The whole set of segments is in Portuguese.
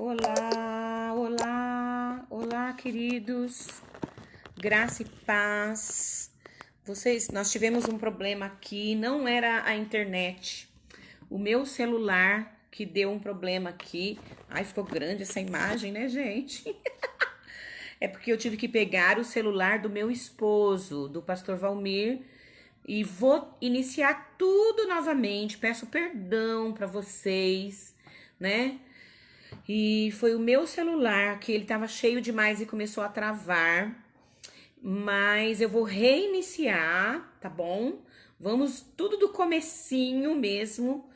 Olá, olá, olá, queridos. Graça e paz. Nós tivemos um problema aqui, não era a internet. O meu celular que deu um problema aqui. Ai, ficou grande essa imagem, né, gente? É porque eu tive que pegar o celular do meu esposo, do pastor Valmir, e vou iniciar tudo novamente. Peço perdão para vocês, né? E foi o meu celular que ele tava cheio demais e começou a travar. Mas eu vou reiniciar, tá bom? Vamos tudo do comecinho mesmo.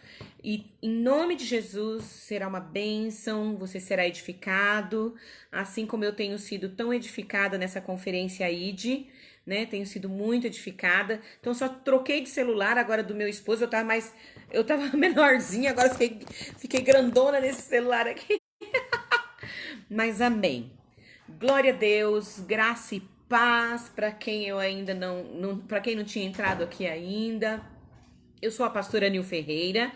E em nome de Jesus será uma bênção, você será edificado, assim como eu tenho sido tão edificada nessa conferência ID, né? Tenho sido muito edificada. Então só troquei de celular agora do meu esposo, eu tava menorzinha, agora fiquei grandona nesse celular aqui. Mas amém. Glória a Deus, graça e paz para quem eu ainda para quem não tinha entrado aqui ainda. Eu sou a pastora Nil Ferreira,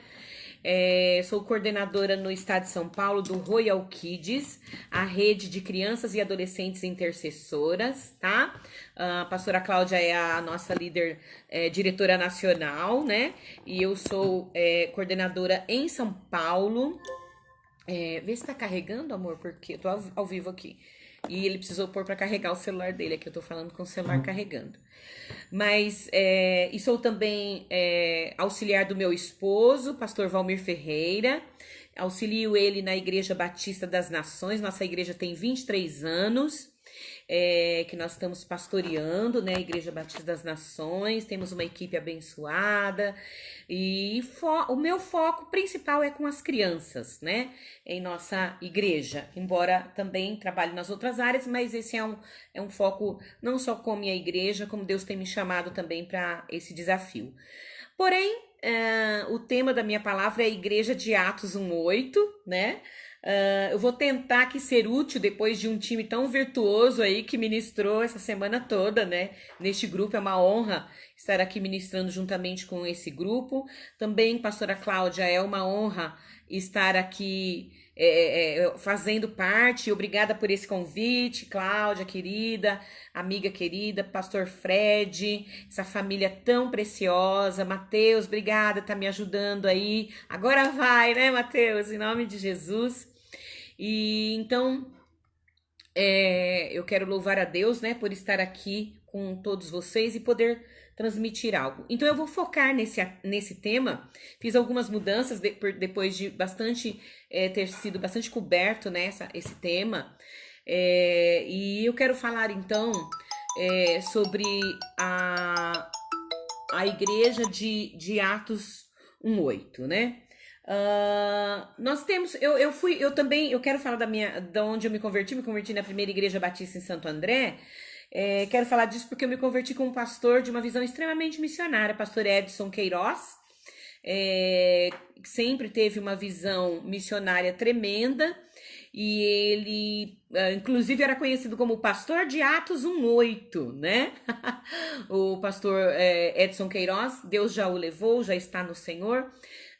sou coordenadora no estado de São Paulo do Royal Kids, a rede de crianças e adolescentes intercessoras, tá? A pastora Cláudia é a nossa líder, diretora nacional, né? E eu sou coordenadora em São Paulo. Vê se tá carregando, amor, porque eu tô ao vivo aqui. E ele precisou pôr pra carregar o celular dele, aqui eu tô falando com o celular carregando. Mas, e sou também auxiliar do meu esposo, pastor Valmir Ferreira. Auxilio ele na Igreja Batista das Nações, nossa igreja tem 23 anos. Que nós estamos pastoreando, né, a Igreja Batista das Nações, temos uma equipe abençoada, e o meu foco principal é com as crianças, né, em nossa igreja, embora também trabalhe nas outras áreas, mas esse é um foco não só com a minha igreja, como Deus tem me chamado também para esse desafio. Porém, o tema da minha palavra é a Igreja de Atos 1:8, né? Eu vou tentar aqui ser útil depois de um time tão virtuoso aí que ministrou essa semana toda, né? Neste grupo, é uma honra estar aqui ministrando juntamente com esse grupo. Também, pastora Cláudia, é uma honra estar aqui fazendo parte. Obrigada por esse convite, Cláudia, querida, amiga querida, pastor Fred, essa família tão preciosa. Mateus, obrigada, tá me ajudando aí. Agora vai, né, Mateus? Em nome de Jesus. E então, eu quero louvar a Deus, né, por estar aqui com todos vocês e poder transmitir algo. Então eu vou focar nesse tema. Fiz algumas mudanças depois de ter sido bastante coberto, né, esse tema. E eu quero falar então sobre a igreja de Atos 1:8, né? Nós temos, eu quero falar da onde eu me converti na primeira igreja batista em Santo André. Quero falar disso porque eu me converti com um pastor de uma visão extremamente missionária, pastor Edson Queiroz. Sempre teve uma visão missionária tremenda, e ele, inclusive, era conhecido como o pastor de Atos 1:8, né? O pastor Edson Queiroz, Deus já o levou, já está no Senhor.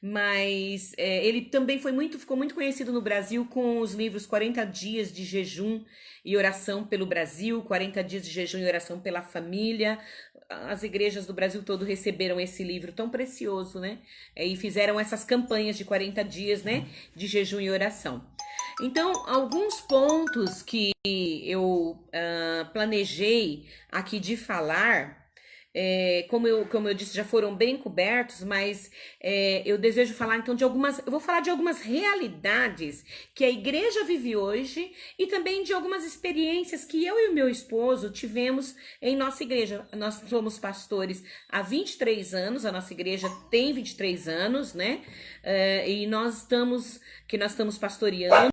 Mas ele também ficou muito conhecido no Brasil com os livros 40 dias de jejum e oração pelo Brasil, 40 dias de jejum e oração pela família. As igrejas do Brasil todo receberam esse livro tão precioso, né? E fizeram essas campanhas de 40 dias, né, de jejum e oração. Então, alguns pontos que eu planejei aqui de falar, como eu disse, já foram bem cobertos, mas eu desejo falar então eu vou falar de algumas realidades que a igreja vive hoje e também de algumas experiências que eu e o meu esposo tivemos em nossa igreja. Nós somos pastores há 23 anos, a nossa igreja tem 23 anos, né? E nós estamos pastoreando,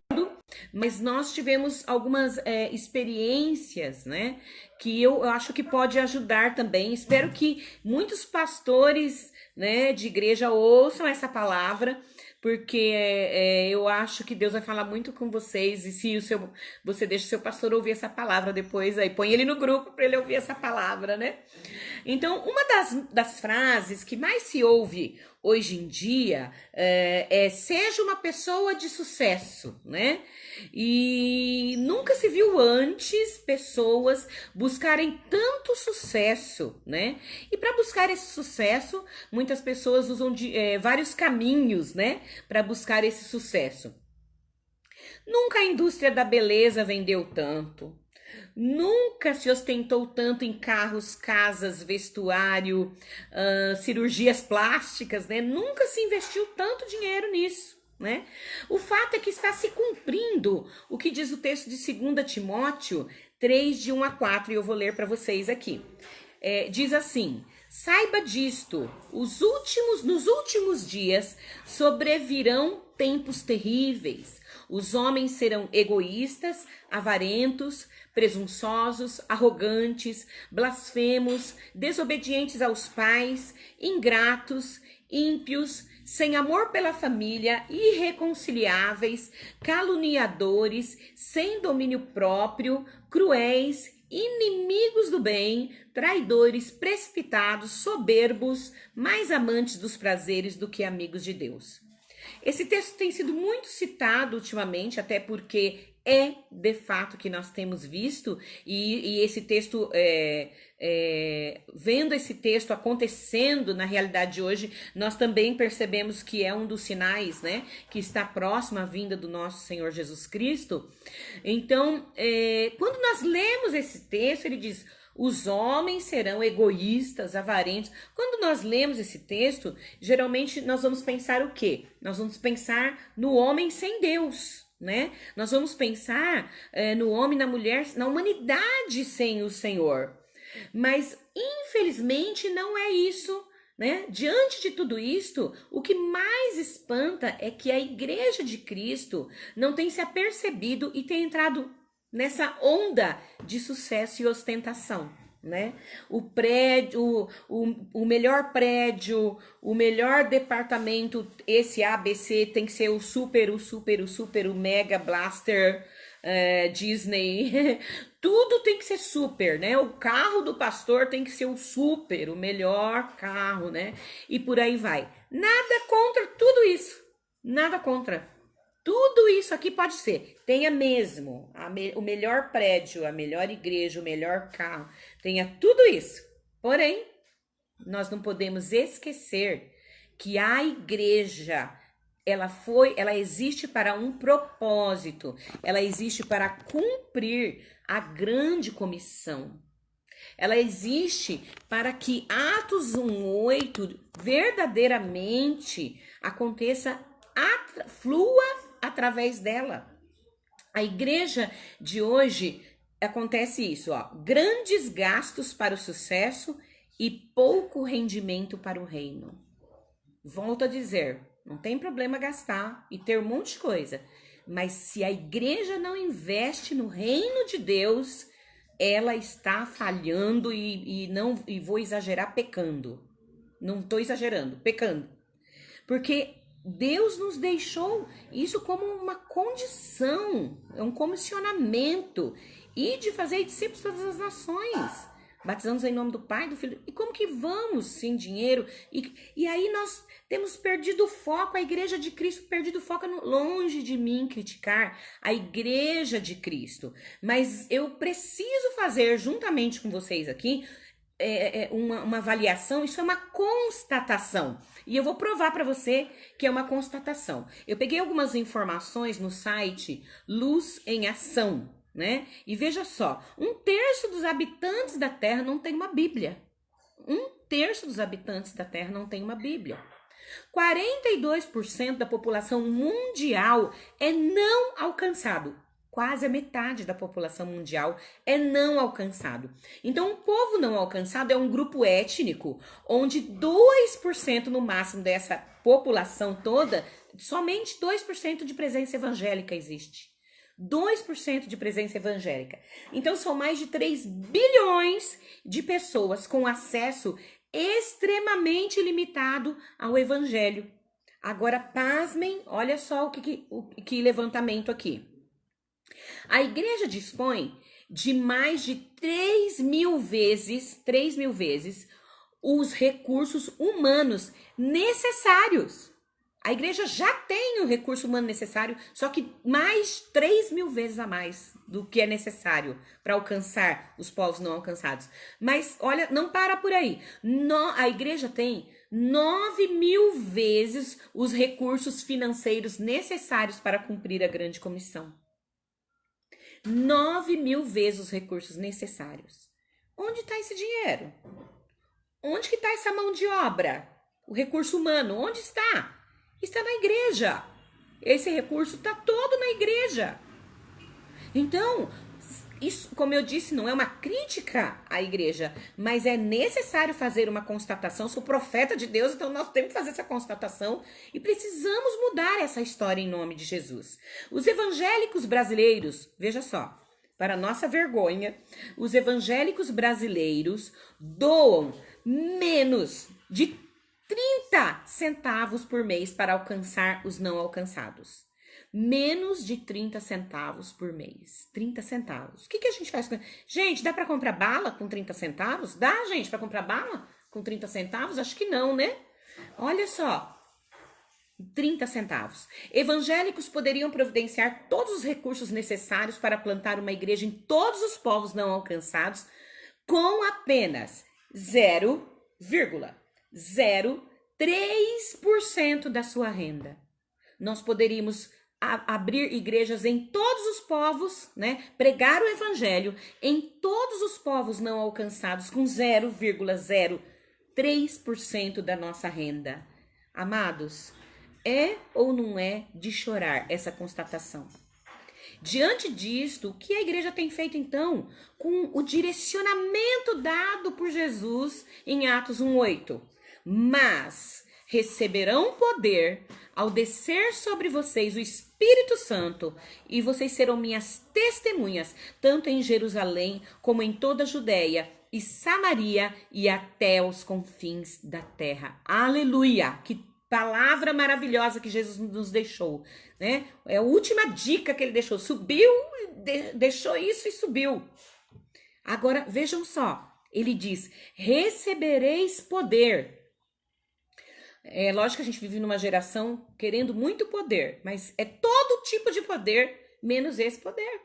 mas nós tivemos algumas experiências, né, que eu acho que pode ajudar também. Espero que muitos pastores, né, de igreja ouçam essa palavra, porque eu acho que Deus vai falar muito com vocês. E se você deixa o seu pastor ouvir essa palavra depois, aí põe ele no grupo para ele ouvir essa palavra, né? Então, uma das frases que mais se ouve hoje em dia seja uma pessoa de sucesso, né? E nunca se viu antes pessoas buscarem tanto sucesso, né? E para buscar esse sucesso, muitas pessoas usam vários caminhos, né? Para buscar esse sucesso. Nunca a indústria da beleza vendeu tanto. Nunca se ostentou tanto em carros, casas, vestuário, cirurgias plásticas, né? Nunca se investiu tanto dinheiro nisso, né? O fato é que está se cumprindo o que diz o texto de 2 Timóteo 3, de 1 a 4, e eu vou ler para vocês aqui. Diz assim: saiba disto, nos últimos dias sobrevirão tempos terríveis. Os homens serão egoístas, avarentos, presunçosos, arrogantes, blasfemos, desobedientes aos pais, ingratos, ímpios, sem amor pela família, irreconciliáveis, caluniadores, sem domínio próprio, cruéis, inimigos do bem, traidores, precipitados, soberbos, mais amantes dos prazeres do que amigos de Deus. Esse texto tem sido muito citado ultimamente, até porque é de fato que nós temos visto, e esse texto, vendo esse texto acontecendo na realidade de hoje, nós também percebemos que é um dos sinais, né, que está próximo à vinda do nosso Senhor Jesus Cristo. Então, quando nós lemos esse texto, ele diz: os homens serão egoístas, avarentos. Quando nós lemos esse texto, geralmente nós vamos pensar o quê? Nós vamos pensar no homem sem Deus, né? Nós vamos pensar no homem, na mulher, na humanidade sem o Senhor. Mas, infelizmente, não é isso, né? Diante de tudo isto, o que mais espanta é que a Igreja de Cristo não tem se apercebido e tem entrado nessa onda de sucesso e ostentação, né? O prédio, o melhor prédio, o melhor departamento, esse ABC tem que ser o super, o mega blaster Disney. Tudo tem que ser super, né? O carro do pastor tem que ser o super, o melhor carro, né? E por aí vai. Nada contra tudo isso. Nada contra. Tudo isso aqui pode ser. Tenha mesmo o melhor prédio, a melhor igreja, o melhor carro. Tenha tudo isso. Porém, nós não podemos esquecer que a igreja, ela existe para um propósito. Ela existe para cumprir a grande comissão. Ela existe para que Atos 1:8 verdadeiramente aconteça, flua através dela. A igreja de hoje acontece isso, ó, grandes gastos para o sucesso e pouco rendimento para o reino. Volto a dizer, não tem problema gastar e ter um monte de coisa, mas se a igreja não investe no reino de Deus, ela está falhando e vou exagerar, pecando. Não estou exagerando, pecando. Porque Deus nos deixou isso como uma condição, é um comissionamento, e de fazer discípulos de todas as nações, batizando-os em nome do Pai, do Filho. E como que vamos sem dinheiro? E aí nós temos perdido o foco, a igreja de Cristo perdido o foco. Longe de mim criticar a igreja de Cristo, mas eu preciso fazer juntamente com vocês aqui uma avaliação. Isso é uma constatação. E eu vou provar para você que é uma constatação. Eu peguei algumas informações no site Luz em Ação, né? E veja só, 1/3 dos habitantes da Terra não tem uma Bíblia. 1/3 dos habitantes da Terra não tem uma Bíblia. 42% da população mundial é não alcançado. Quase a metade da população mundial é não alcançado. Então, o povo não alcançado é um grupo étnico onde 2% no máximo dessa população toda, somente 2% de presença evangélica existe. 2% de presença evangélica. Então, são mais de 3 bilhões de pessoas com acesso extremamente limitado ao evangelho. Agora, pasmem, olha só que levantamento aqui. A igreja dispõe de mais de 3 mil vezes os recursos humanos necessários. A igreja já tem o recurso humano necessário, só que mais 3 mil vezes a mais do que é necessário para alcançar os povos não alcançados. Mas olha, não para por aí. A igreja tem 9 mil vezes os recursos financeiros necessários para cumprir a grande comissão. 9 mil vezes os recursos necessários. Onde está esse dinheiro? Onde que está essa mão de obra? O recurso humano, onde está? Está na igreja. Esse recurso está todo na igreja. Então, isso, como eu disse, não é uma crítica à igreja, mas é necessário fazer uma constatação. Sou profeta de Deus, então nós temos que fazer essa constatação e precisamos mudar essa história em nome de Jesus. Os evangélicos brasileiros, veja só, para nossa vergonha, os evangélicos brasileiros doam menos de 30 centavos por mês para alcançar os não alcançados. Menos de 30 centavos por mês. 30 centavos. O que a gente faz com... Gente, dá para comprar bala com 30 centavos? Dá, gente, para comprar bala com 30 centavos? Acho que não, né? Olha só. 30 centavos. Evangélicos poderiam providenciar todos os recursos necessários para plantar uma igreja em todos os povos não alcançados com apenas 0,03% da sua renda. Nós poderíamos abrir igrejas em todos os povos, né? Pregar o evangelho em todos os povos não alcançados com 0,03% da nossa renda. Amados, é ou não é de chorar essa constatação? Diante disto, o que a igreja tem feito então com o direcionamento dado por Jesus em Atos 1:8? Mas receberão poder ao descer sobre vocês o Espírito Santo, e vocês serão minhas testemunhas, tanto em Jerusalém como em toda a Judéia e Samaria e até os confins da terra. Aleluia! Que palavra maravilhosa que Jesus nos deixou, né? É a última dica que ele deixou. Subiu, deixou isso e subiu. Agora, vejam só. Ele diz, recebereis poder. É lógico que a gente vive numa geração querendo muito poder, mas é todo tipo de poder, menos esse poder.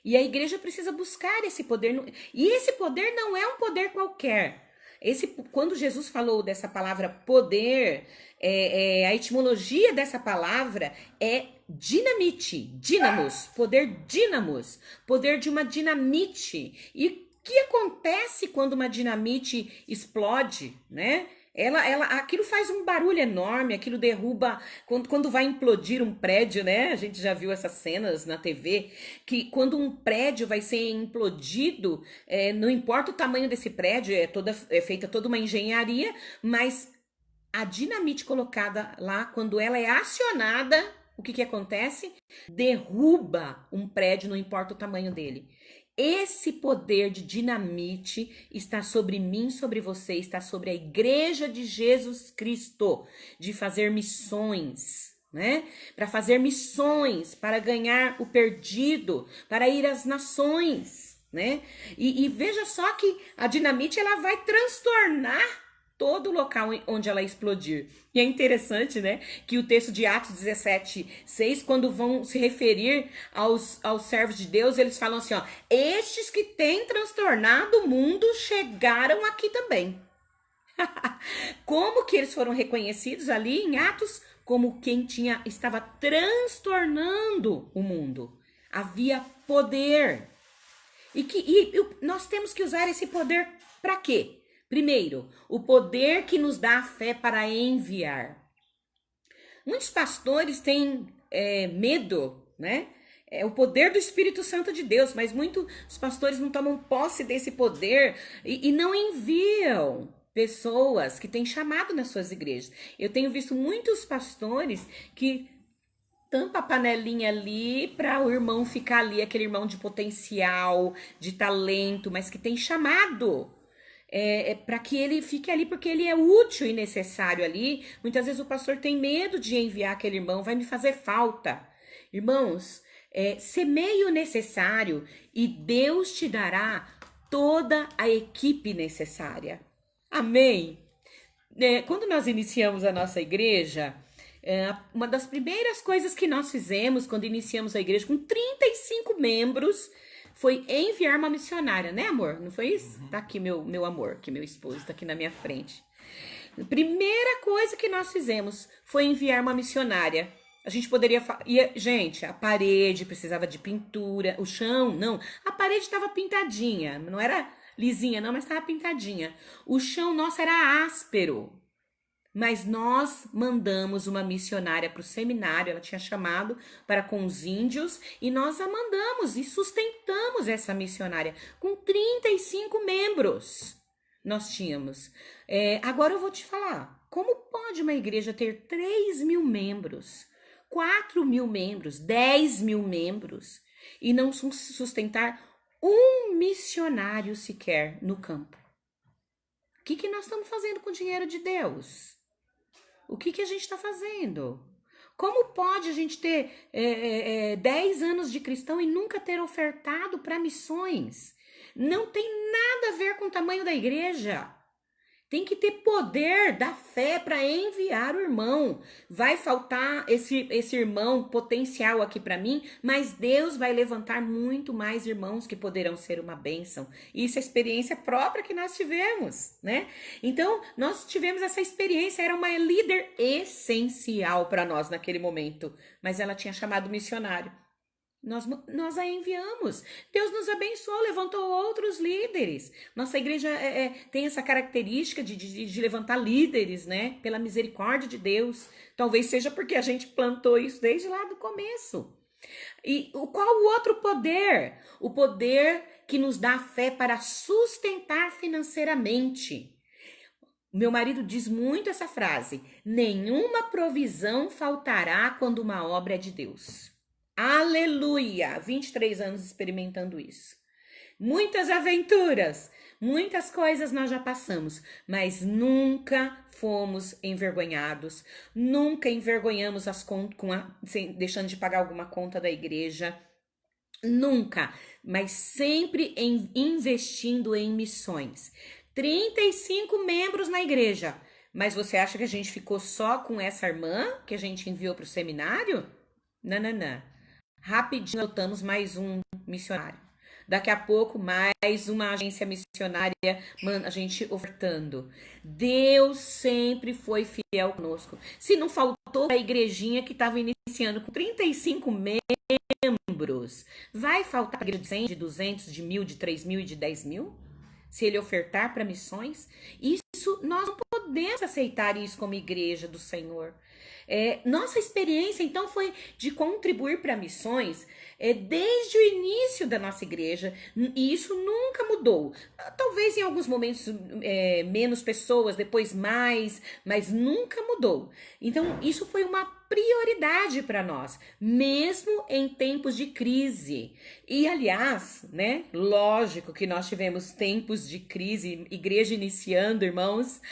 E a igreja precisa buscar esse poder. E esse poder não é um poder qualquer. Quando Jesus falou dessa palavra poder, a etimologia dessa palavra é dinamite, dínamos, poder dínamos, poder de uma dinamite. E o que acontece quando uma dinamite explode, né? Aquilo faz um barulho enorme, aquilo derruba, quando vai implodir um prédio, né? A gente já viu essas cenas na TV, que quando um prédio vai ser implodido, não importa o tamanho desse prédio, é feita toda uma engenharia, mas a dinamite colocada lá, quando ela é acionada, o que acontece? Derruba um prédio, não importa o tamanho dele. Esse poder de dinamite está sobre mim, sobre você, está sobre a igreja de Jesus Cristo, de fazer missões, né? Para fazer missões, para ganhar o perdido, para ir às nações, né? E veja só que a dinamite ela vai transtornar todo o local onde ela explodir. E é interessante, né, que o texto de Atos 17:6, quando vão se referir aos servos de Deus, eles falam assim, ó, estes que têm transtornado o mundo chegaram aqui também. Como que eles foram reconhecidos ali em Atos? Como quem estava transtornando o mundo. Havia poder. E nós temos que usar esse poder para quê? Primeiro, o poder que nos dá a fé para enviar. Muitos pastores têm medo, né? É o poder do Espírito Santo de Deus, mas muitos pastores não tomam posse desse poder e não enviam pessoas que têm chamado nas suas igrejas. Eu tenho visto muitos pastores que tampa a panelinha ali para o irmão ficar ali, aquele irmão de potencial, de talento, mas que tem chamado. Para que ele fique ali, porque ele é útil e necessário ali. Muitas vezes o pastor tem medo de enviar aquele irmão, vai me fazer falta. Irmãos, Semeie o necessário e Deus te dará toda a equipe necessária. Amém? Quando nós iniciamos a nossa igreja, uma das primeiras coisas que nós fizemos quando iniciamos a igreja com 35 membros foi enviar uma missionária, né, amor? Não foi isso? Tá aqui meu amor, que meu esposo tá aqui na minha frente. A primeira coisa que nós fizemos foi enviar uma missionária. A gente poderia... Gente, a parede precisava de pintura, o chão, não. A parede estava pintadinha, não era lisinha não, mas estava pintadinha. O chão nosso era áspero. Mas nós mandamos uma missionária para o seminário, ela tinha chamado para com os índios, e nós a mandamos e sustentamos essa missionária com 35 membros. Nós tínhamos. Agora eu vou te falar, como pode uma igreja ter 3.000 membros, 4.000 membros, 10.000 membros e não sustentar um missionário sequer no campo? O que nós estamos fazendo com o dinheiro de Deus? O que a gente está fazendo? Como pode a gente ter 10 anos de cristão e nunca ter ofertado para missões? Não tem nada a ver com o tamanho da igreja. Tem que ter poder da fé para enviar o irmão. Vai faltar esse irmão potencial aqui para mim, mas Deus vai levantar muito mais irmãos que poderão ser uma bênção. Isso é experiência própria que nós tivemos, né? Então, nós tivemos essa experiência, era uma líder essencial para nós naquele momento, mas ela tinha chamado missionário. Nós a enviamos. Deus nos abençoou, levantou outros líderes. Nossa igreja tem essa característica de levantar líderes, né? Pela misericórdia de Deus. Talvez seja porque a gente plantou isso desde lá do começo. E qual o outro poder? O poder que nos dá fé para sustentar financeiramente. Meu marido diz muito essa frase: nenhuma provisão faltará quando uma obra é de Deus. Aleluia! 23 anos experimentando isso. Muitas aventuras, muitas coisas nós já passamos, mas nunca fomos envergonhados, nunca envergonhamos as contas, deixando de pagar alguma conta da igreja, nunca, mas sempre investindo em missões. 35 membros na igreja, mas você acha que a gente ficou só com essa irmã que a gente enviou para o seminário? Não. Rapidinho notamos mais um missionário. Daqui a pouco, mais uma agência missionária, a gente ofertando. Deus sempre foi fiel conosco. Se não faltou a igrejinha que estava iniciando com 35 membros, vai faltar a igreja de 100, de 200, de 1.000, de 3.000 e de 10.000? Se ele ofertar para missões? Isso, nós não podemos aceitar isso como igreja do Senhor. Nossa experiência, então, foi de contribuir para missões desde o início da nossa igreja, e isso nunca mudou. Talvez em alguns momentos menos pessoas, depois mais, mas nunca mudou. Então, isso foi uma prioridade para nós, mesmo em tempos de crise. E, aliás, né, lógico que nós tivemos tempos de crise, igreja iniciando, irmãos,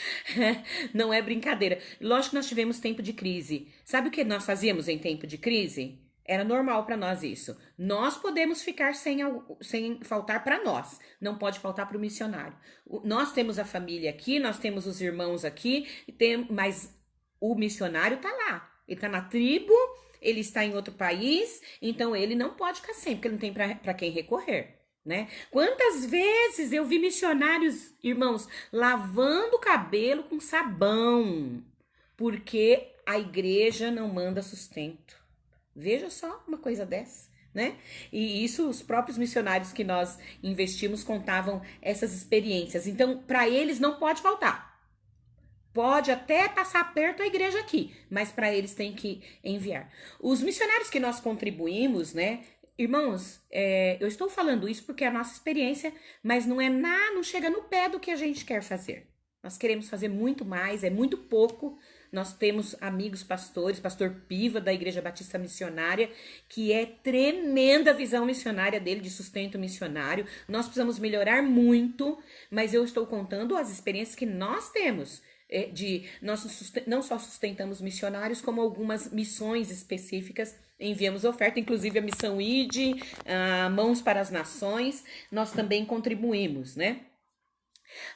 não é brincadeira. Lógico que nós tivemos tempo de crise. Sabe o que nós fazíamos em tempo de crise? Era normal para nós isso. Nós podemos ficar sem faltar para nós. Não pode faltar para o missionário. Nós temos a família aqui, nós temos os irmãos aqui, mas o missionário tá lá. Ele tá na tribo, ele está em outro país, então ele não pode ficar sem, porque ele não tem para quem recorrer, né? Quantas vezes eu vi missionários, irmãos, lavando o cabelo com sabão, porque a igreja não manda sustento. Veja só uma coisa dessa, né? E isso, os próprios missionários que nós investimos contavam essas experiências. Então, para eles não pode faltar. Pode até passar perto a igreja aqui, mas para eles tem que enviar. Os missionários que nós contribuímos, né? Irmãos, eu estou falando isso porque é a nossa experiência, mas não chega no pé do que a gente quer fazer. Nós queremos fazer muito mais, é muito pouco. Nós temos amigos pastores, pastor Piva da Igreja Batista Missionária, que é tremenda a visão missionária dele, de sustento missionário. Nós precisamos melhorar muito, mas eu estou contando as experiências que nós temos. Nós não só sustentamos missionários, como algumas missões específicas enviamos oferta, inclusive a missão ID, Mãos para as Nações, nós também contribuímos, né?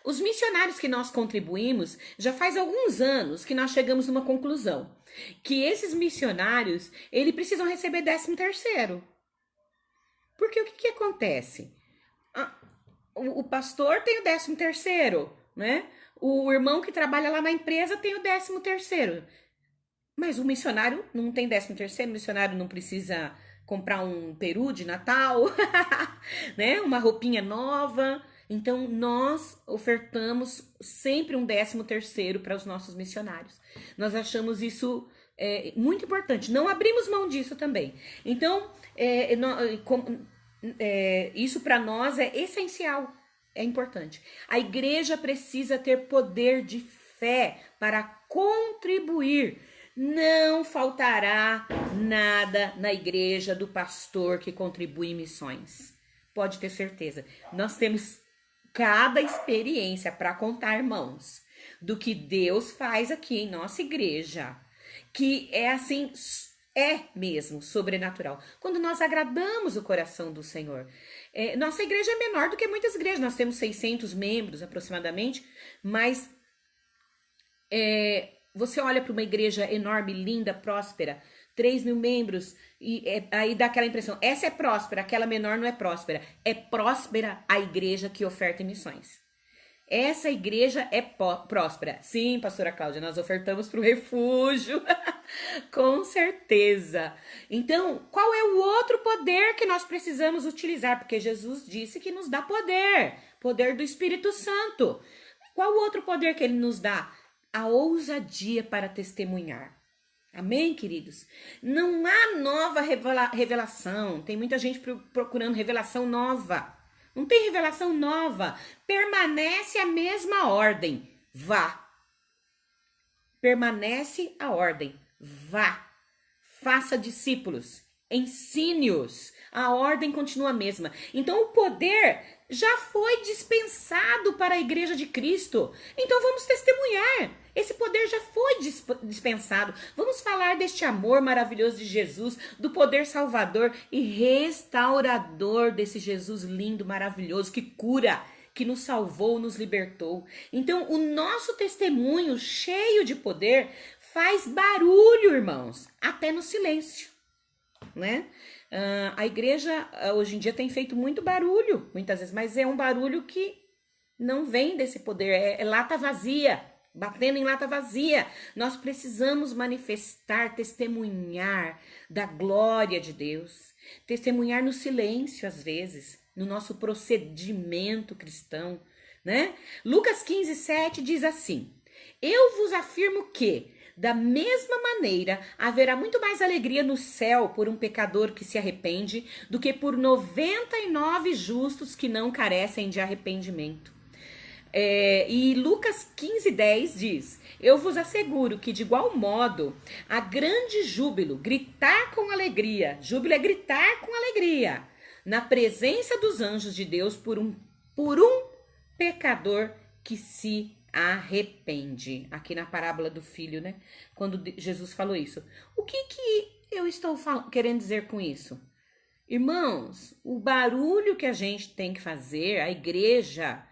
Os missionários que nós contribuímos, já faz alguns anos que nós chegamos numa conclusão, que esses missionários, eles precisam receber 13º. Porque o que acontece? O pastor tem o 13º, né? O irmão que trabalha lá na empresa tem o 13º. Mas o missionário não tem 13º, o missionário não precisa comprar um peru de Natal, né? Uma roupinha nova. Então, nós ofertamos sempre um 13º para os nossos missionários. Nós achamos isso muito importante. Não abrimos mão disso também. Então, isso para nós é essencial, é importante. A igreja precisa ter poder de fé para contribuir. Não faltará nada na igreja do pastor que contribui em missões. Pode ter certeza. Nós temos cada experiência para contar, irmãos, do que Deus faz aqui em nossa igreja, que é assim, é mesmo sobrenatural. Quando nós agradamos o coração do Senhor. Nossa igreja é menor do que muitas igrejas, nós temos 600 membros aproximadamente, mas você olha para uma igreja enorme, linda, próspera, 3.000 membros, e aí dá aquela impressão, essa é próspera, aquela menor não é próspera. É próspera a igreja que oferta em missões. Essa igreja é próspera. Sim, pastora Cláudia, nós ofertamos para o refúgio, com certeza. Então, qual é o outro poder que nós precisamos utilizar? Porque Jesus disse que nos dá poder do Espírito Santo. Qual o outro poder que ele nos dá? A ousadia para testemunhar. Amém, queridos? Não há nova revelação. Tem muita gente procurando revelação nova. Não tem revelação nova. Permanece a mesma ordem. Vá. Permanece a ordem. Vá. Faça discípulos. Ensine-os. A ordem continua a mesma. Então, o poder já foi dispensado para a igreja de Cristo. Então, vamos testemunhar. Esse poder já foi dispensado. Vamos falar deste amor maravilhoso de Jesus, do poder salvador e restaurador desse Jesus lindo, maravilhoso, que cura, que nos salvou, nos libertou. Então, o nosso testemunho cheio de poder faz barulho, irmãos, até no silêncio, né? A igreja hoje em dia tem feito muito barulho, muitas vezes, mas é um barulho que não vem desse poder, é lata vazia, batendo em lata vazia. Nós precisamos manifestar, testemunhar da glória de Deus, testemunhar no silêncio às vezes, no nosso procedimento cristão, né? Lucas 15:7 diz assim: eu vos afirmo que da mesma maneira, haverá muito mais alegria no céu por um pecador que se arrepende do que por 99 justos que não carecem de arrependimento. E Lucas 15:10 diz: eu vos asseguro que de igual modo há grande júbilo, gritar com alegria, júbilo é gritar com alegria, na presença dos anjos de Deus por um pecador que se arrepende. Aqui na parábola do filho, né? Quando Jesus falou isso. O que eu estou querendo dizer com isso? Irmãos, o barulho que a gente tem que fazer, a igreja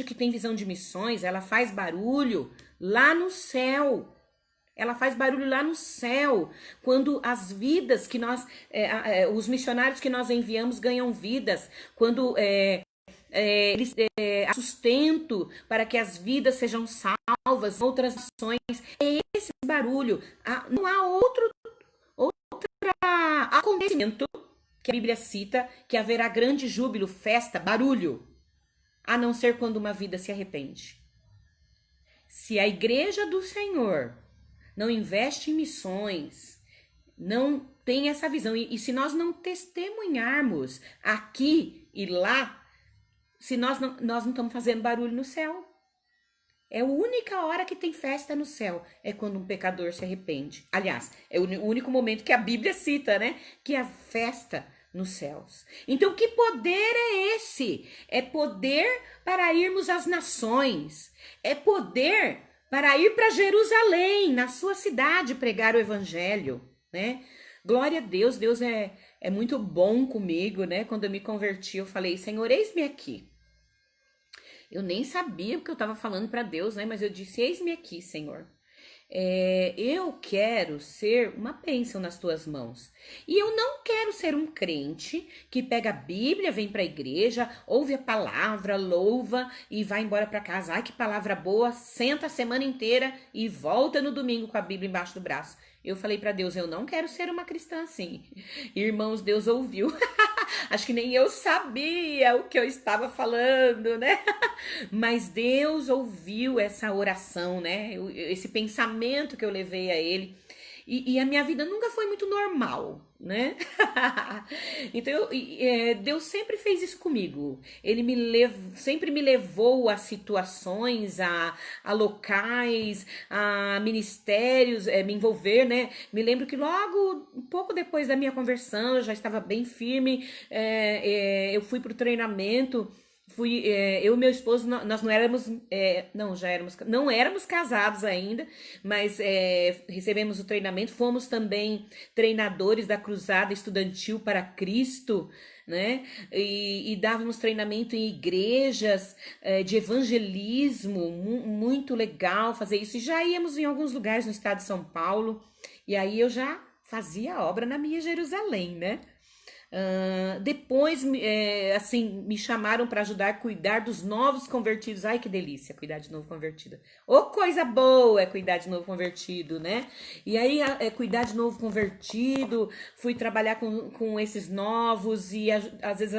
que tem visão de missões, ela faz barulho lá no céu. Ela faz barulho lá no céu. Quando as vidas que nós, os missionários que nós enviamos ganham vidas. Quando eles sustento para que as vidas sejam salvas, outras nações. É esse barulho. Não há outro acontecimento que a Bíblia cita que haverá grande júbilo, festa, barulho, a não ser quando uma vida se arrepende. Se a igreja do Senhor não investe em missões, não tem essa visão, e se nós não testemunharmos aqui e lá, se nós não estamos fazendo barulho no céu. É a única hora que tem festa no céu, é quando um pecador se arrepende. Aliás, é o único momento que a Bíblia cita, né? Que é a festa nos céus. Então, que poder é esse? É poder para irmos às nações. É poder para ir para Jerusalém, na sua cidade, pregar o evangelho, né? Glória a Deus, Deus é muito bom comigo, né? Quando eu me converti, eu falei, Senhor, eis-me aqui. Eu nem sabia o que eu estava falando para Deus, né? Mas eu disse, eis-me aqui, Senhor. Eu quero ser uma bênção nas tuas mãos. E eu não quero ser um crente que pega a Bíblia, vem para a igreja, ouve a palavra, louva e vai embora para casa. Ai, que palavra boa, senta a semana inteira e volta no domingo com a Bíblia embaixo do braço. Eu falei para Deus, eu não quero ser uma cristã assim. Irmãos, Deus ouviu. Acho que nem eu sabia o que eu estava falando, né? Mas Deus ouviu essa oração, né? Esse pensamento que eu levei a Ele. E a minha vida nunca foi muito normal, né? Então, Deus sempre fez isso comigo. Ele sempre me levou a situações, a locais, a ministérios, me envolver, né? Me lembro que logo, um pouco depois da minha conversão, eu já estava bem firme, eu fui para o treinamento. Eu e meu esposo, nós não éramos, não éramos casados ainda, mas recebemos o treinamento, fomos também treinadores da Cruzada Estudantil para Cristo, né? E dávamos treinamento em igrejas, de evangelismo, muito legal fazer isso. E já íamos em alguns lugares no estado de São Paulo, e aí eu já fazia obra na minha Jerusalém, né? Depois, assim, me chamaram para ajudar a cuidar dos novos convertidos. Ai, que delícia, cuidar de novo convertido. Ô, coisa boa é cuidar de novo convertido, né? E aí, cuidar de novo convertido, fui trabalhar com esses novos e às vezes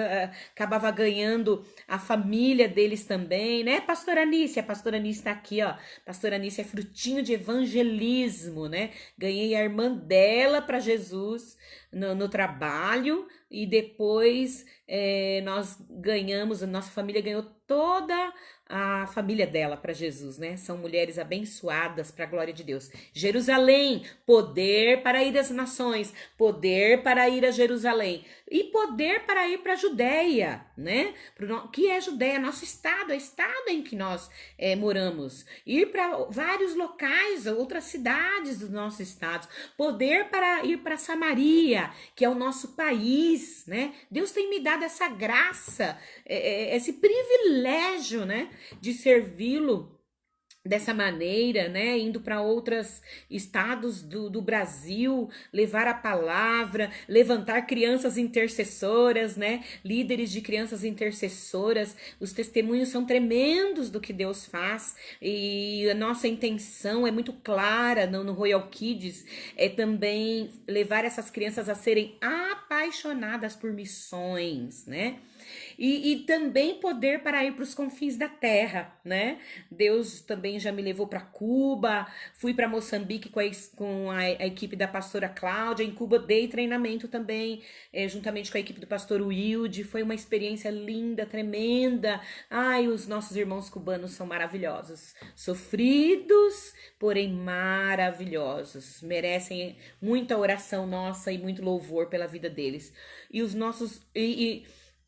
acabava ganhando a família deles também, né? Pastora Anice, a pastora Anice tá aqui, ó. Pastora Anice é frutinho de evangelismo, né? Ganhei a irmã dela para Jesus no trabalho e depois nós ganhamos, a nossa família ganhou toda a família dela para Jesus, né? São mulheres abençoadas para a glória de Deus. Jerusalém, poder para ir às nações, poder para ir a Jerusalém e poder para ir para a Judéia, né? Que é a Judéia, nosso estado, é o estado em que nós moramos. Ir para vários locais, outras cidades dos nossos estados, poder para ir para Samaria, que é o nosso país, né? Deus tem me dado essa graça, esse privilégio, né, de servi-lo dessa maneira, né, indo para outros estados do Brasil, levar a palavra, levantar crianças intercessoras, né, líderes de crianças intercessoras. Os testemunhos são tremendos do que Deus faz e a nossa intenção é muito clara no Royal Kids, é também levar essas crianças a serem apaixonadas por missões, né? E também poder para ir para os confins da terra, né? Deus também já me levou para Cuba, fui para Moçambique com a equipe da pastora Cláudia. Em Cuba dei treinamento também, juntamente com a equipe do pastor Wilde. Foi uma experiência linda, tremenda. Ai, os nossos irmãos cubanos são maravilhosos, sofridos, porém maravilhosos. Merecem muita oração nossa e muito louvor pela vida deles. E os nossos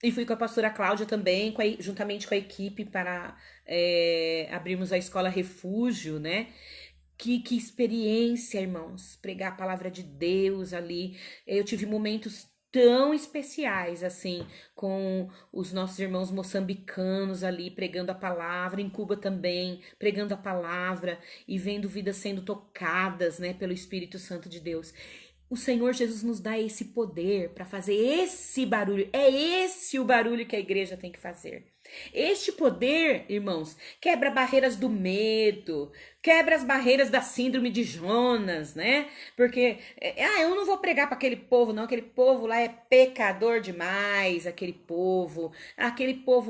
e fui com a pastora Cláudia também, juntamente com a equipe, para abrirmos a escola Refúgio, né? Que experiência, irmãos, pregar a palavra de Deus ali. Eu tive momentos tão especiais, assim, com os nossos irmãos moçambicanos ali, pregando a palavra, em Cuba também, pregando a palavra e vendo vidas sendo tocadas, né, pelo Espírito Santo de Deus. O Senhor Jesus nos dá esse poder para fazer esse barulho. É esse o barulho que a igreja tem que fazer. Este poder, irmãos, quebra barreiras do medo, quebra as barreiras da síndrome de Jonas, né? Porque, eu não vou pregar para aquele povo, não. Aquele povo lá é pecador demais, aquele povo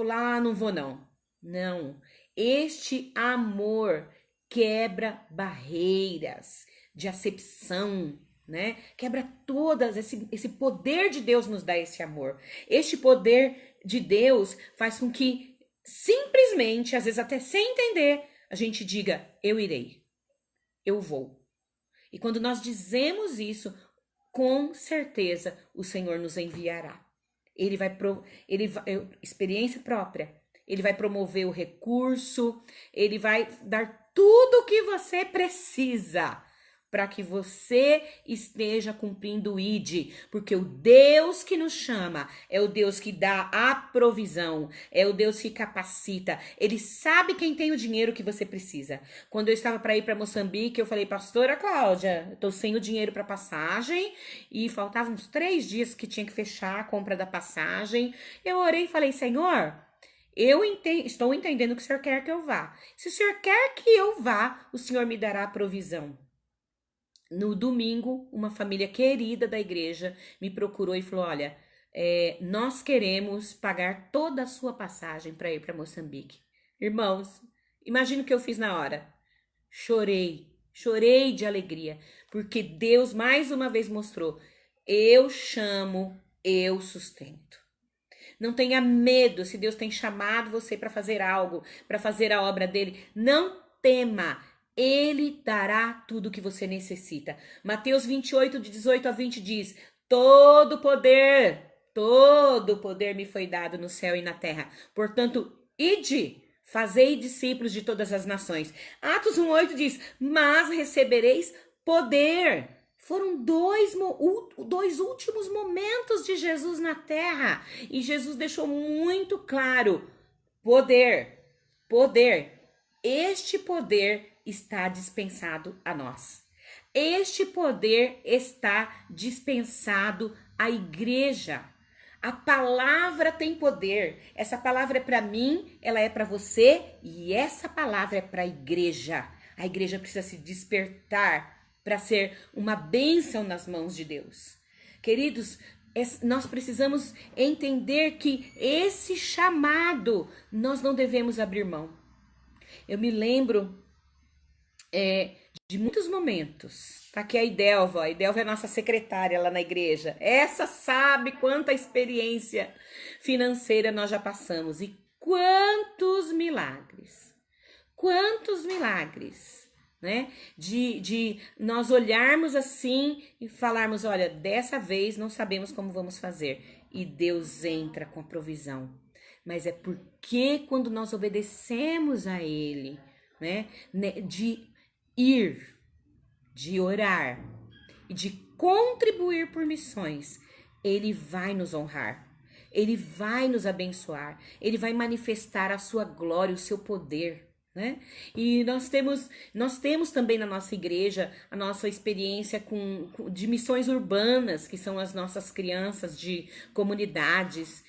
lá não vou, não. Não. Este amor quebra barreiras de acepção, né? Quebra todas, esse poder de Deus nos dá esse amor. Este poder de Deus faz com que simplesmente, às vezes até sem entender, a gente diga: eu irei, eu vou. E quando nós dizemos isso, com certeza o Senhor nos enviará. Experiência própria. Ele vai promover o recurso, ele vai dar tudo o que você precisa para que você esteja cumprindo o ID, porque o Deus que nos chama é o Deus que dá a provisão, é o Deus que capacita. Ele sabe quem tem o dinheiro que você precisa. Quando eu estava para ir para Moçambique, eu falei, pastora Cláudia, eu tô sem o dinheiro para passagem e faltavam uns 3 dias que tinha que fechar a compra da passagem. Eu orei e falei, Senhor, estou entendendo que o Senhor quer que eu vá. Se o Senhor quer que eu vá, o Senhor me dará a provisão. No domingo, uma família querida da igreja me procurou e falou: olha, nós queremos pagar toda a sua passagem para ir para Moçambique. Irmãos, imagina o que eu fiz na hora. Chorei de alegria, porque Deus mais uma vez mostrou: eu chamo, eu sustento. Não tenha medo se Deus tem chamado você para fazer algo, para fazer a obra dele. Não tema. Ele dará tudo o que você necessita. Mateus 28, de 18 a 20 diz: todo poder me foi dado no céu e na terra. Portanto, ide, fazei discípulos de todas as nações. Atos 1,8 diz: mas recebereis poder. Foram dois últimos momentos de Jesus na terra. E Jesus deixou muito claro: poder. Este poder está dispensado a nós. Este poder está dispensado à igreja. A palavra tem poder. Essa palavra é para mim, ela é para você e essa palavra é para a igreja. A igreja precisa se despertar para ser uma bênção nas mãos de Deus. Queridos, nós precisamos entender que esse chamado nós não devemos abrir mão. Eu me lembro de muitos momentos. Tá aqui a Idelva é a nossa secretária lá na igreja. Essa sabe quanta experiência financeira nós já passamos e quantos milagres, né? De nós olharmos assim e falarmos, olha, dessa vez não sabemos como vamos fazer. E Deus entra com a provisão. Mas é porque quando nós obedecemos a Ele, né? De ir, de orar e de contribuir por missões, Ele vai nos honrar. Ele vai nos abençoar. Ele vai manifestar a sua glória, o seu poder. Né? E nós temos também na nossa igreja a nossa experiência de missões urbanas, que são as nossas crianças de comunidades.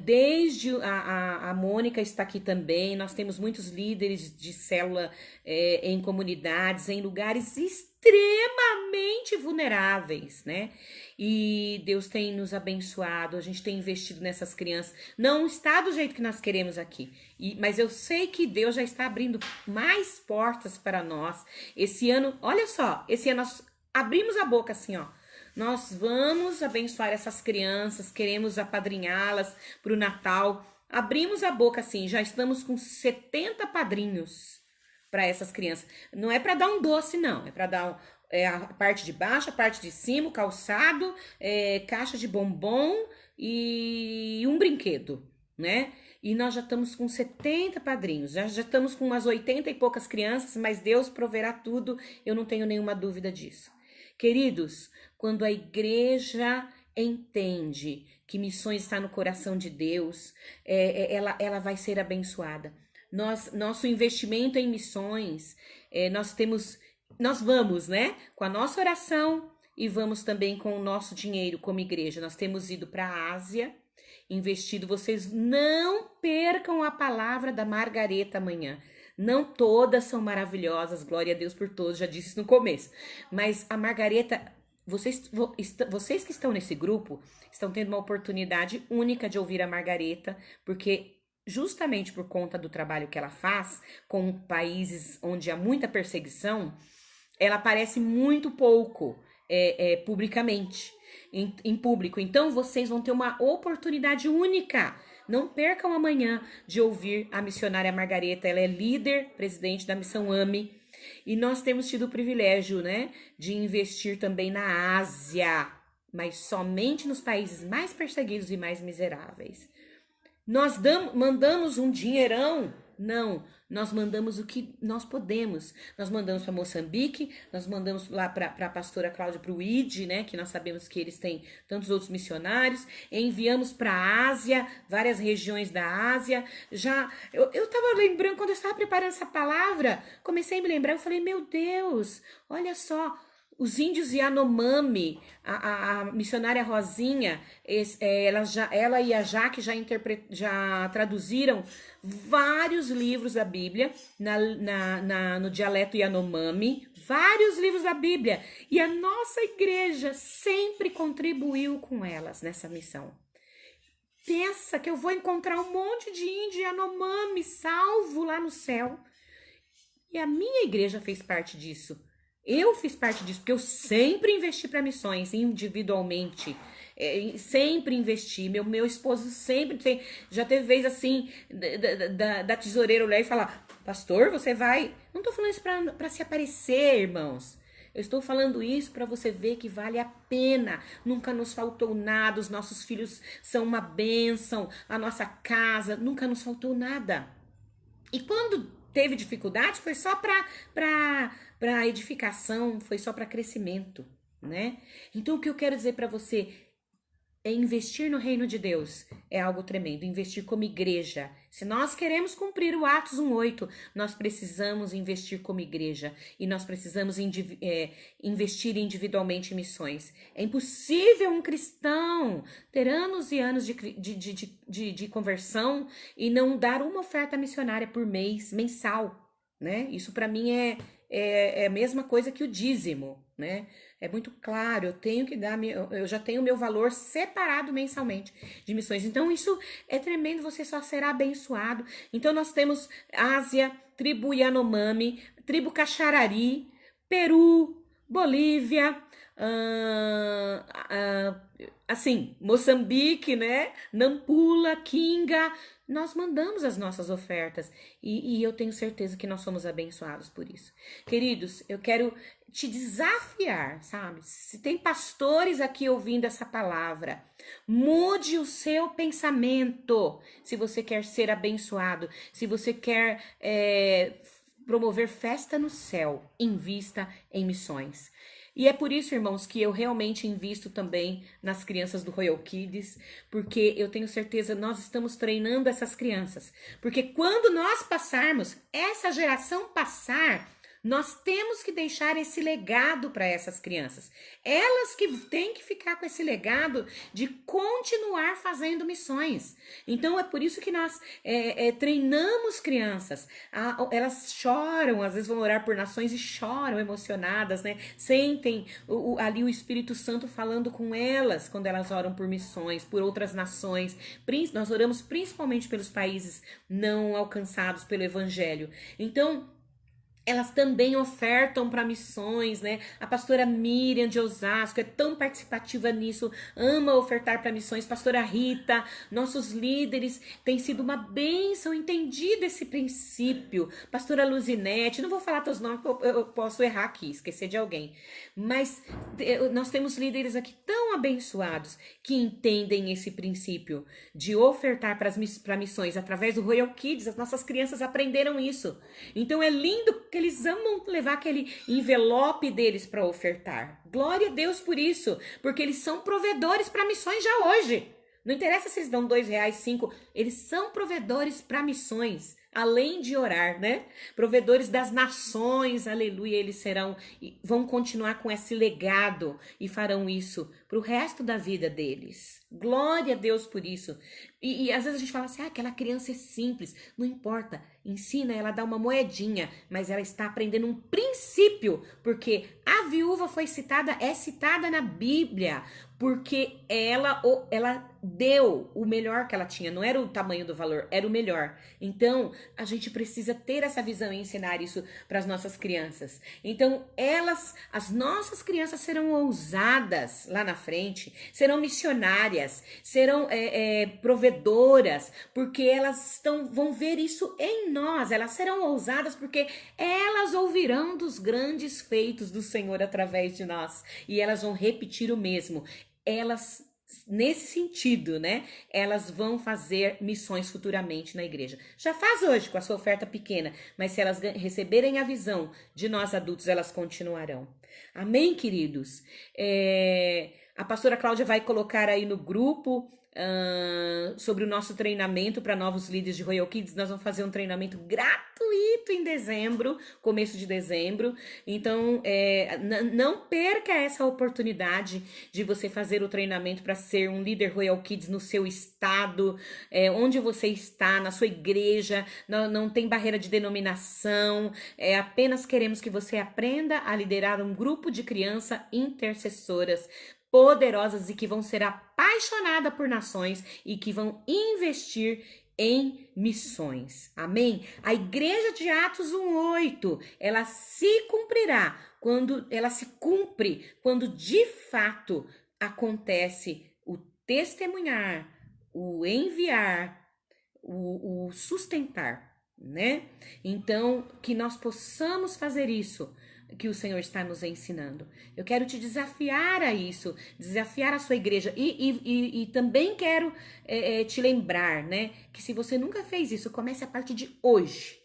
Desde a Mônica está aqui também, nós temos muitos líderes de célula em comunidades, em lugares extremamente vulneráveis, né? E Deus tem nos abençoado, a gente tem investido nessas crianças. Não está do jeito que nós queremos aqui, mas eu sei que Deus já está abrindo mais portas para nós. Esse ano, olha só, esse ano nós abrimos a boca assim, ó. Nós vamos abençoar essas crianças, queremos apadrinhá-las para o Natal. Abrimos a boca assim, já estamos com 70 padrinhos para essas crianças. Não é para dar um doce, não. É para dar a parte de baixo, a parte de cima, o calçado, caixa de bombom e um brinquedo, né? E nós já estamos com 70 padrinhos, já estamos com umas 80 e poucas crianças, mas Deus proverá tudo, eu não tenho nenhuma dúvida disso. Queridos, quando a igreja entende que missões está no coração de Deus, ela vai ser abençoada. Nosso investimento em missões, nós vamos, né, com a nossa oração e vamos também com o nosso dinheiro como igreja. Nós temos ido para a Ásia, investido. Vocês não percam a palavra da Margareta amanhã. Não todas são maravilhosas, glória a Deus por todos, já disse no começo. Mas a Margareta, vocês que estão nesse grupo, estão tendo uma oportunidade única de ouvir a Margareta, porque justamente por conta do trabalho que ela faz com países onde há muita perseguição, ela aparece muito pouco publicamente, em público. Então, vocês vão ter uma oportunidade única. Não percam amanhã de ouvir a missionária Margareta. Ela é líder, presidente da Missão AME. E nós temos tido o privilégio, né, de investir também na Ásia, mas somente nos países mais perseguidos e mais miseráveis. Nós mandamos um dinheirão Não, nós mandamos o que nós podemos. Nós mandamos para Moçambique, nós mandamos lá para a pastora Cláudia, para o ID, né, que nós sabemos que eles têm tantos outros missionários. Enviamos para a Ásia, várias regiões da Ásia. Eu estava lembrando, quando eu estava preparando essa palavra, comecei a me lembrar, eu falei, meu Deus, olha só, os índios Yanomami, a missionária Rosinha, ela e a Jaque já traduziram vários livros da Bíblia no dialeto Yanomami, vários livros da Bíblia. E a nossa igreja sempre contribuiu com elas nessa missão. Pensa que eu vou encontrar um monte de índio Yanomami salvo lá no céu. E a minha igreja fez parte disso. Eu fiz parte disso, porque eu sempre investi para missões, individualmente. Sempre investi. Meu esposo sempre. Já teve vez assim, da tesoureira olhar e falar: Pastor, você vai. Não tô falando isso para se aparecer, irmãos. Eu estou falando isso para você ver que vale a pena. Nunca nos faltou nada. Os nossos filhos são uma bênção. A nossa casa, nunca nos faltou nada. E quando teve dificuldade, foi só para edificação, foi só para crescimento, né? Então, o que eu quero dizer para você é investir no reino de Deus. É algo tremendo, investir como igreja. Se nós queremos cumprir o Atos 1:8, nós precisamos investir como igreja. E nós precisamos investir individualmente em missões. É impossível um cristão ter anos e anos de conversão e não dar uma oferta missionária por mês, mensal, né? Isso para mim é a mesma coisa que o dízimo, né? É muito claro, eu tenho que dar, eu já tenho meu valor separado mensalmente de missões. Então, isso é tremendo, você só será abençoado. Então, nós temos Ásia, tribo Yanomami, tribo Caxarari, Peru, Bolívia, assim, Moçambique, né? Nampula, Kinga. Nós mandamos as nossas ofertas e eu tenho certeza que nós somos abençoados por isso. Queridos, eu quero te desafiar, sabe? Se tem pastores aqui ouvindo essa palavra, mude o seu pensamento. Se você quer ser abençoado, se você quer promover festa no céu, invista em missões. E é por isso, irmãos, que eu realmente invisto também nas crianças do Royal Kids, porque eu tenho certeza nós estamos treinando essas crianças. Porque quando nós passarmos, essa geração passar, nós temos que deixar esse legado para essas crianças. Elas que têm que ficar com esse legado de continuar fazendo missões. Então, é por isso que nós treinamos crianças. Elas choram, às vezes vão orar por nações e choram emocionadas, né? Sentem ali o Espírito Santo falando com elas quando elas oram por missões, por outras nações. Nós oramos principalmente pelos países não alcançados pelo Evangelho. Então, elas também ofertam para missões, né? A pastora Miriam de Osasco é tão participativa nisso, ama ofertar para missões. Pastora Rita, nossos líderes, têm sido uma bênção, entendido esse princípio. Pastora Luzinete, não vou falar teus nomes, eu posso errar aqui, esquecer de alguém. Mas nós temos líderes aqui tão abençoados que entendem esse princípio de ofertar para missões através do Royal Kids. As nossas crianças aprenderam isso. Então é lindo que eles amam levar aquele envelope deles para ofertar. Glória a Deus por isso, porque eles são provedores para missões já hoje. Não interessa se eles dão R$2, 5, eles são provedores para missões, além de orar, né? Provedores das nações, aleluia, eles vão continuar com esse legado e farão isso para o resto da vida deles. Glória a Deus por isso. E às vezes a gente fala assim, aquela criança é simples. Não importa, ensina ela a dar uma moedinha, mas ela está aprendendo um princípio, porque a viúva é citada na Bíblia, porque ela deu o melhor que ela tinha, não era o tamanho do valor, era o melhor. Então, a gente precisa ter essa visão e ensinar isso para as nossas crianças. Então, as nossas crianças serão ousadas lá na frente, serão missionárias, serão provedoras, porque elas vão ver isso em nós, elas serão ousadas porque elas ouvirão dos grandes feitos do Senhor através de nós, e elas vão repetir o mesmo. Elas nesse sentido, né? Elas vão fazer missões futuramente na igreja. Já faz hoje com a sua oferta pequena, mas se elas receberem a visão de nós adultos, elas continuarão. Amém, queridos? A pastora Cláudia vai colocar aí no grupo sobre o nosso treinamento para novos líderes de Royal Kids. Nós vamos fazer um treinamento gratuito em dezembro, começo de dezembro. Então, não perca essa oportunidade de você fazer o treinamento para ser um líder Royal Kids no seu estado, onde você está, na sua igreja. Não tem barreira de denominação. Apenas queremos que você aprenda a liderar um grupo de crianças intercessoras poderosas e que vão ser apaixonadas por nações e que vão investir em missões. Amém? A igreja de Atos 1:8, ela se cumprirá quando ela se cumpre quando de fato acontece o testemunhar, o enviar, o sustentar, né? Então, que nós possamos fazer isso que o Senhor está nos ensinando. Eu quero te desafiar a isso, desafiar a sua igreja e também quero te lembrar, né, que se você nunca fez isso, comece a partir de hoje,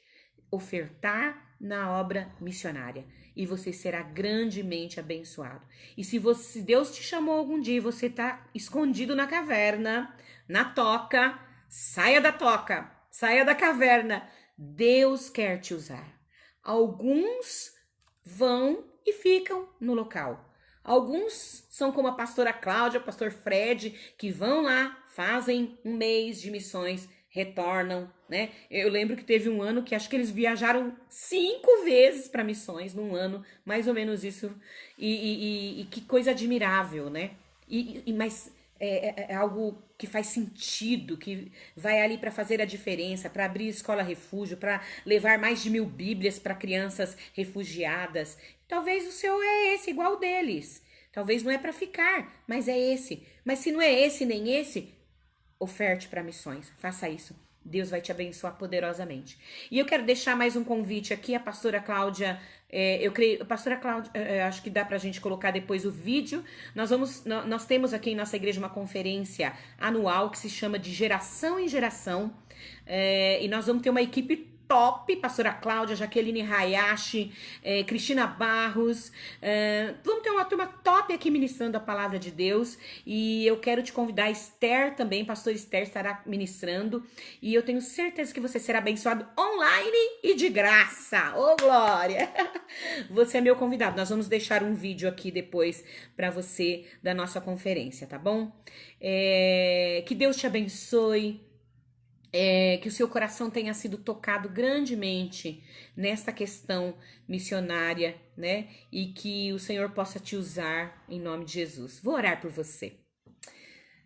ofertar na obra missionária e você será grandemente abençoado. E se Deus te chamou algum dia e você está escondido na caverna, na toca, saia da toca, saia da caverna. Deus quer te usar. Alguns vão e ficam no local. Alguns são como a pastora Cláudia, o pastor Fred, que vão lá, fazem um mês de missões, retornam, né? Eu lembro que teve um ano que acho que eles viajaram 5 vezes para missões num ano, mais ou menos isso. E que coisa admirável, né? Mas é algo que faz sentido, que vai ali para fazer a diferença, para abrir escola refúgio, para levar mais de 1000 Bíblias para crianças refugiadas. Talvez o seu é esse, igual o deles. Talvez não é para ficar, mas é esse. Mas se não é esse nem esse, oferte para missões. Faça isso. Deus vai te abençoar poderosamente. E eu quero deixar mais um convite aqui, a pastora Cláudia, pastora Cláudia, acho que dá pra gente colocar depois o vídeo. Nós temos aqui em nossa igreja uma conferência anual que se chama de Geração em Geração, e nós vamos ter uma equipe top, pastora Cláudia, Jaqueline Hayashi, Cristina Barros, vamos ter uma turma top aqui ministrando a palavra de Deus, e eu quero te convidar, a Esther também, pastor Esther estará ministrando, e eu tenho certeza que você será abençoado online e de graça, ô glória! Você é meu convidado, nós vamos deixar um vídeo aqui depois para você da nossa conferência, tá bom? Que Deus te abençoe, que o seu coração tenha sido tocado grandemente nesta questão missionária, né? E que o Senhor possa te usar em nome de Jesus. Vou orar por você.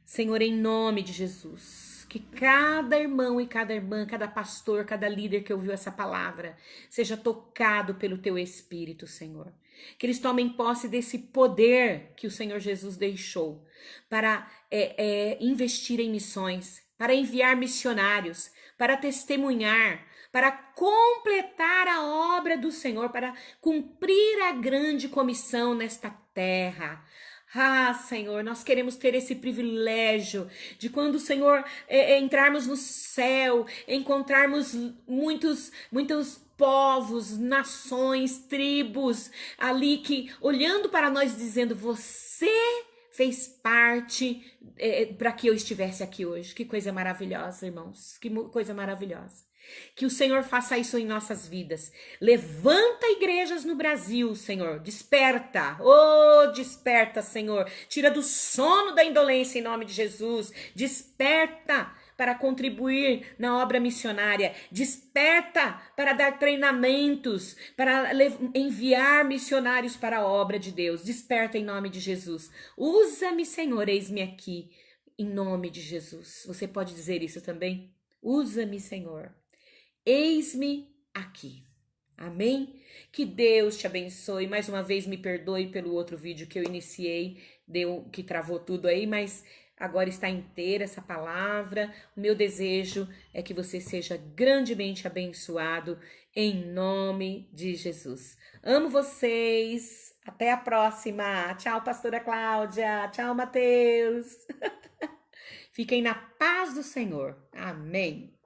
Senhor, em nome de Jesus, que cada irmão e cada irmã, cada pastor, cada líder que ouviu essa palavra, seja tocado pelo teu Espírito, Senhor. Que eles tomem posse desse poder que o Senhor Jesus deixou para investir em missões, para enviar missionários, para testemunhar, para completar a obra do Senhor, para cumprir a grande comissão nesta terra. Ah, Senhor, nós queremos ter esse privilégio de quando, Senhor, entrarmos no céu, encontrarmos muitos povos, nações, tribos ali que olhando para nós dizendo: você fez parte para que eu estivesse aqui hoje. Que coisa maravilhosa, irmãos. Que coisa maravilhosa. Que o Senhor faça isso em nossas vidas. Levanta igrejas no Brasil, Senhor. Desperta. Oh, desperta, Senhor. Tira do sono da indolência em nome de Jesus. Desperta para contribuir na obra missionária. Desperta para dar treinamentos, para enviar missionários para a obra de Deus. Desperta em nome de Jesus. Usa-me, Senhor, eis-me aqui, em nome de Jesus. Você pode dizer isso também? Usa-me, Senhor. Eis-me aqui. Amém? Que Deus te abençoe. Mais uma vez, me perdoe pelo outro vídeo que eu iniciei, que travou tudo aí, mas agora está inteira essa palavra. O meu desejo é que você seja grandemente abençoado em nome de Jesus. Amo vocês. Até a próxima. Tchau, pastora Cláudia. Tchau, Mateus. Fiquem na paz do Senhor. Amém.